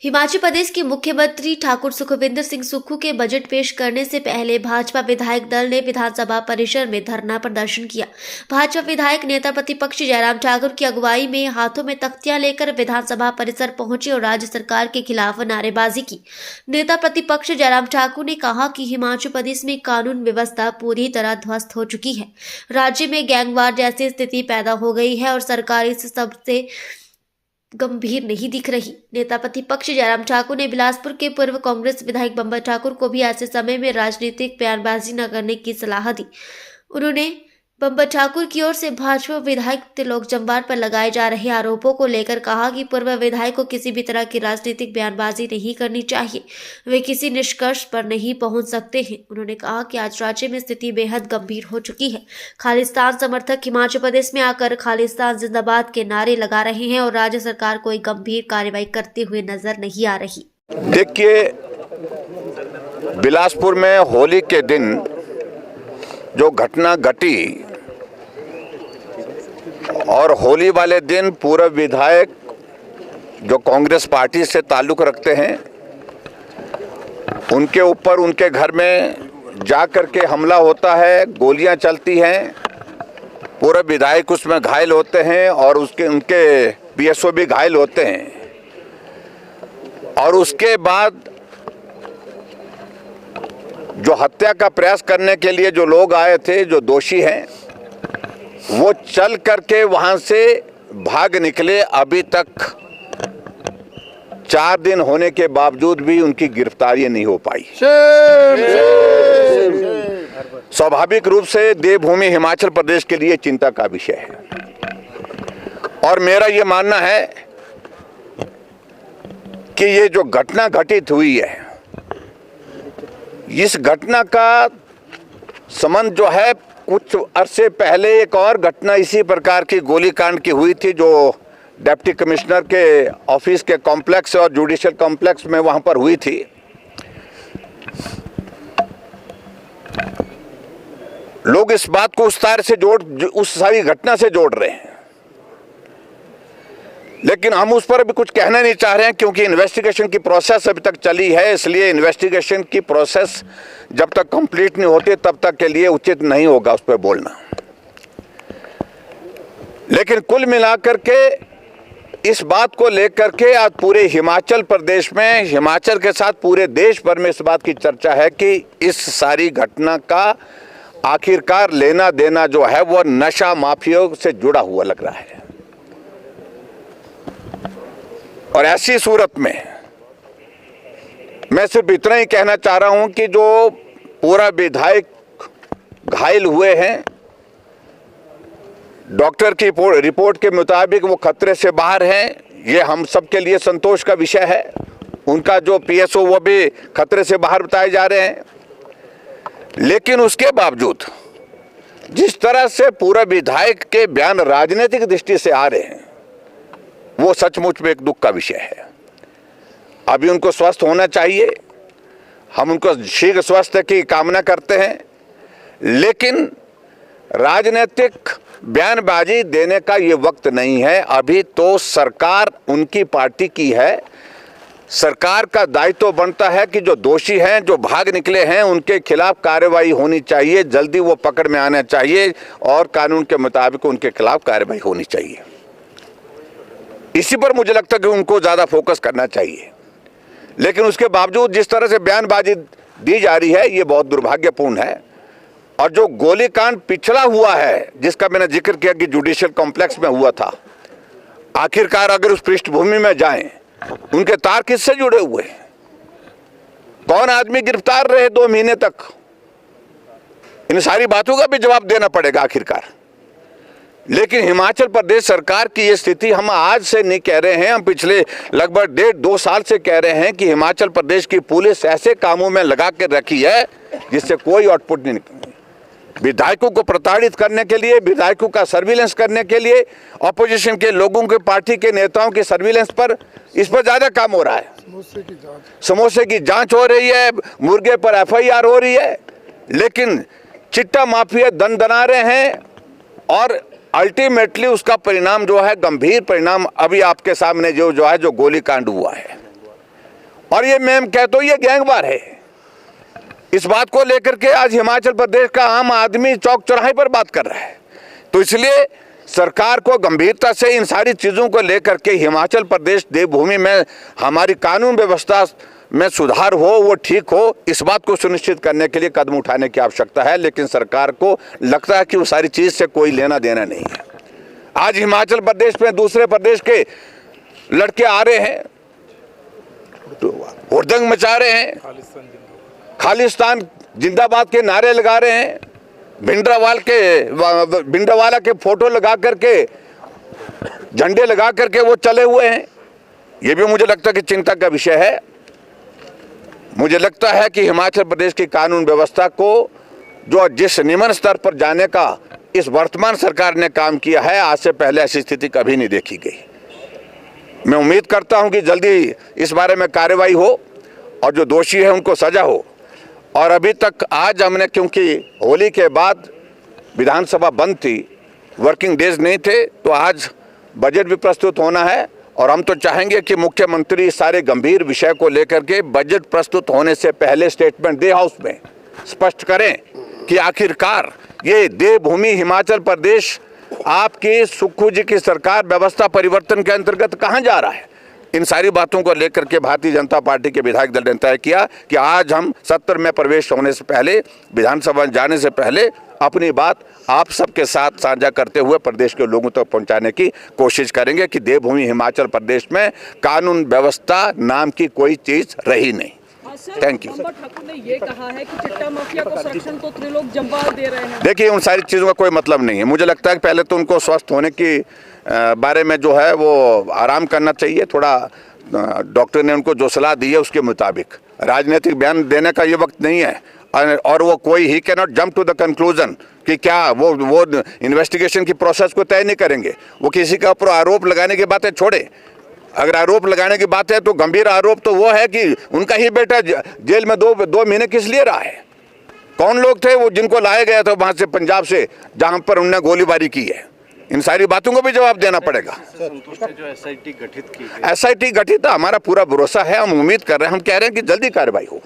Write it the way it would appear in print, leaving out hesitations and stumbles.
हिमाचल प्रदेश के मुख्यमंत्री ठाकुर सुखविंदर सिंह सुक्खू के बजट पेश करने से पहले भाजपा विधायक दल ने विधानसभा परिसर में धरना प्रदर्शन किया। भाजपा विधायक नेता प्रतिपक्ष जयराम ठाकुर की अगुवाई में हाथों में तख्तियां लेकर विधानसभा परिसर पहुंचे और राज्य सरकार के खिलाफ नारेबाजी की। नेता प्रतिपक्ष जयराम ठाकुर ने कहा कि हिमाचल प्रदेश में कानून व्यवस्था पूरी तरह ध्वस्त हो चुकी है। राज्य में गैंगवार जैसी स्थिति पैदा हो गई है और सरकार इस सबसे गंभीर नहीं दिख रही। नेता प्रतिपक्ष जयराम ठाकुर ने बिलासपुर के पूर्व कांग्रेस विधायक बंबर ठाकुर को भी ऐसे समय में राजनीतिक बयानबाजी न करने की सलाह दी। उन्होंने बंबर ठाकुर की ओर से भाजपा विधायक त्रिलोक जम्वाल पर लगाए जा रहे आरोपों को लेकर कहा कि पूर्व विधायक को किसी भी तरह की राजनीतिक बयानबाजी नहीं करनी चाहिए, वे किसी निष्कर्ष पर नहीं पहुंच सकते हैं। उन्होंने कहा कि आज राज्य में स्थिति बेहद गंभीर हो चुकी है। खालिस्तान समर्थक हिमाचल प्रदेश में आकर खालिस्तान जिंदाबाद के नारे लगा रहे हैं और राज्य सरकार कोई गंभीर कार्रवाई करते हुए नजर नहीं आ रही। देखिए, बिलासपुर में होली के दिन जो घटना घटी और होली वाले दिन पूर्व विधायक जो कांग्रेस पार्टी से ताल्लुक़ रखते हैं उनके ऊपर उनके घर में जाकर के हमला होता है, गोलियां चलती हैं, पूर्व विधायक उसमें घायल होते हैं और उनके पीएसओ भी घायल होते हैं। और उसके बाद जो हत्या का प्रयास करने के लिए जो लोग आए थे, जो दोषी हैं, वो चल करके वहां से भाग निकले। अभी तक 4 दिन होने के बावजूद भी उनकी गिरफ्तारी नहीं हो पाई। स्वाभाविक रूप से देवभूमि हिमाचल प्रदेश के लिए चिंता का विषय है और मेरा ये मानना है कि ये जो घटना घटित हुई है, इस घटना का संबंध जो है, कुछ अरसे पहले एक और घटना इसी प्रकार की गोलीकांड की हुई थी जो डिप्टी कमिश्नर के ऑफिस के कॉम्प्लेक्स और जुडिशियल कॉम्प्लेक्स में वहां पर हुई थी। लोग इस बात को उस सारी घटना से जोड़ रहे हैं, लेकिन हम उस पर अभी कुछ कहना नहीं चाह रहे हैं क्योंकि इन्वेस्टिगेशन की प्रोसेस अभी तक चली है। इसलिए इन्वेस्टिगेशन की प्रोसेस जब तक कंप्लीट नहीं होती तब तक के लिए उचित नहीं होगा उस पर बोलना। लेकिन कुल मिलाकर के इस बात को लेकर के आज पूरे हिमाचल प्रदेश में, हिमाचल के साथ पूरे देश भर में इस बात की चर्चा है कि इस सारी घटना का आखिरकार लेना देना जो है वो नशा माफिया से जुड़ा हुआ लग रहा है। और ऐसी सूरत में मैं सिर्फ इतना ही कहना चाह रहा हूं कि जो पूरा विधायक घायल हुए हैं, डॉक्टर की रिपोर्ट के मुताबिक वो खतरे से बाहर हैं, ये हम सब के लिए संतोष का विषय है। उनका जो पीएसओ वो भी खतरे से बाहर बताए जा रहे हैं। लेकिन उसके बावजूद जिस तरह से पूरा विधायक के बयान राजनीतिक दृष्टि से आ रहे हैं, वो सचमुच में एक दुख का विषय है। अभी उनको स्वस्थ होना चाहिए, हम उनको शीघ्र स्वास्थ्य की कामना करते हैं, लेकिन राजनीतिक बयानबाजी देने का ये वक्त नहीं है। अभी तो सरकार उनकी पार्टी की है। सरकार का दायित्व बनता है कि जो दोषी हैं, जो भाग निकले हैं, उनके खिलाफ कार्रवाई होनी चाहिए, जल्दी वो पकड़ में आना चाहिए और कानून के मुताबिक उनके खिलाफ कार्रवाई होनी चाहिए। इसी पर मुझे लगता है कि उनको ज़्यादा फोकस करना चाहिए। लेकिन उसके बावजूद जिस तरह से बयानबाजी दी जा रही है, ये बहुत दुर्भाग्यपूर्ण है। और जो गोलीकांड पिछड़ा हुआ है, जिसका मैंने जिक्र किया कि जुडिशियल कॉम्प्लेक्स में हुआ था, आखिरकार अगर उस पृष्ठभूमि में जाएं, उनके तार किससे जुड़े हुए हैं? कौन आदमी गिरफ्तार रहे 2 महीने तक? इन सारी बातों का भी जवाब देना पड़ेगा आखिरकार। लेकिन हिमाचल प्रदेश सरकार की ये स्थिति हम आज से नहीं कह रहे हैं, हम पिछले लगभग 1.5-2 साल से कह रहे हैं कि हिमाचल प्रदेश की पुलिस ऐसे कामों में लगा के रखी है जिससे कोई आउटपुट नहीं निकला। विधायकों को प्रताड़ित करने के लिए, विधायकों का सर्विलेंस करने के लिए, ऑपोजिशन के लोगों के, पार्टी के नेताओं के सर्विलेंस पर, इस पर ज्यादा काम हो रहा है। समोसे की जांच हो रही है, मुर्गे पर एफआईआर हो रही है, लेकिन चिट्टा माफिया दना रहे हैं और अल्टीमेटली उसका परिणाम जो है, गंभीर परिणाम अभी आपके सामने जो है, जो गोलीकांड हुआ है। और ये मैं कहता हूं ये गैंगवार है। इस बात को लेकर के आज हिमाचल प्रदेश का आम आदमी चौक चौराहे पर बात कर रहा है। तो इसलिए सरकार को गंभीरता से इन सारी चीज़ों को लेकर के हिमाचल प्रदेश देवभूमि में हमारी कानून व्यवस्था में सुधार हो, वो ठीक हो, इस बात को सुनिश्चित करने के लिए कदम उठाने की आवश्यकता है। लेकिन सरकार को लगता है कि वो सारी चीज़ से कोई लेना देना नहीं है। आज हिमाचल प्रदेश में दूसरे प्रदेश के लड़के आ रहे हैं तो हुड़दंग मचा रहे हैं, खालिस्तान जिंदाबाद के नारे लगा रहे हैं, भिंडरावाला के फोटो लगा करके, झंडे लगा करके वो चले हुए हैं। ये भी मुझे लगता है कि चिंता का विषय है। मुझे लगता है कि हिमाचल प्रदेश की कानून व्यवस्था को जो जिस निम्न स्तर पर जाने का इस वर्तमान सरकार ने काम किया है, आज से पहले ऐसी स्थिति कभी नहीं देखी गई। मैं उम्मीद करता हूं कि जल्दी इस बारे में कार्रवाई हो और जो दोषी है उनको सजा हो। और अभी तक आज हमने, क्योंकि होली के बाद विधानसभा बंद थी, वर्किंग डेज नहीं थे, तो आज बजट भी प्रस्तुत होना है और हम तो चाहेंगे कि मुख्यमंत्री इस सारे गंभीर विषय को लेकर के बजट प्रस्तुत होने से पहले स्टेटमेंट दे, हाउस में स्पष्ट करें कि आखिरकार ये देवभूमि हिमाचल प्रदेश आपकी सुक्खू जी की सरकार व्यवस्था परिवर्तन के अंतर्गत कहां जा रहा है। इन सारी बातों को लेकर के भारतीय जनता पार्टी के विधायक दल ने तय किया कि आज हम सत्र में प्रवेश होने से पहले, विधानसभा जाने से पहले अपनी बात आप सबके साथ साझा करते हुए प्रदेश के लोगों तक पहुंचाने की कोशिश करेंगे कि देवभूमि हिमाचल प्रदेश में कानून व्यवस्था नाम की कोई चीज रही नहीं। Thank you. ठाकुर ने ये कहा है कि चिट्टा माफिया को संरक्षण तो त्रिलोक जम्वाल दे रहे हैं। देखिए, उन सारी चीज़ों का कोई मतलब नहीं है। मुझे लगता है कि पहले तो उनको स्वस्थ होने की बारे में जो है वो आराम करना चाहिए। थोड़ा डॉक्टर ने उनको जो सलाह दी है उसके मुताबिक, राजनीतिक बयान देने का ये वक्त नहीं है। और वो कोई ही can not jump to the conclusion कि क्या वो इन्वेस्टिगेशन की प्रोसेस को तय नहीं करेंगे। वो किसी का ऊपर आरोप लगाने की बातें छोड़े। अगर आरोप लगाने की बात है तो गंभीर आरोप तो वो है कि उनका ही बेटा जेल में दो महीने किस लिए रहा है। कौन लोग थे वो जिनको लाया गया था वहां से, पंजाब से, जहां पर उन्होंने गोलीबारी की है। इन सारी बातों को भी जवाब देना पड़ेगा। जो एसआईटी गठित की, एसआईटी गठित, हमारा पूरा भरोसा है, हम उम्मीद कर रहे हैं, हम कह रहे हैं कि जल्दी कार्रवाई हो।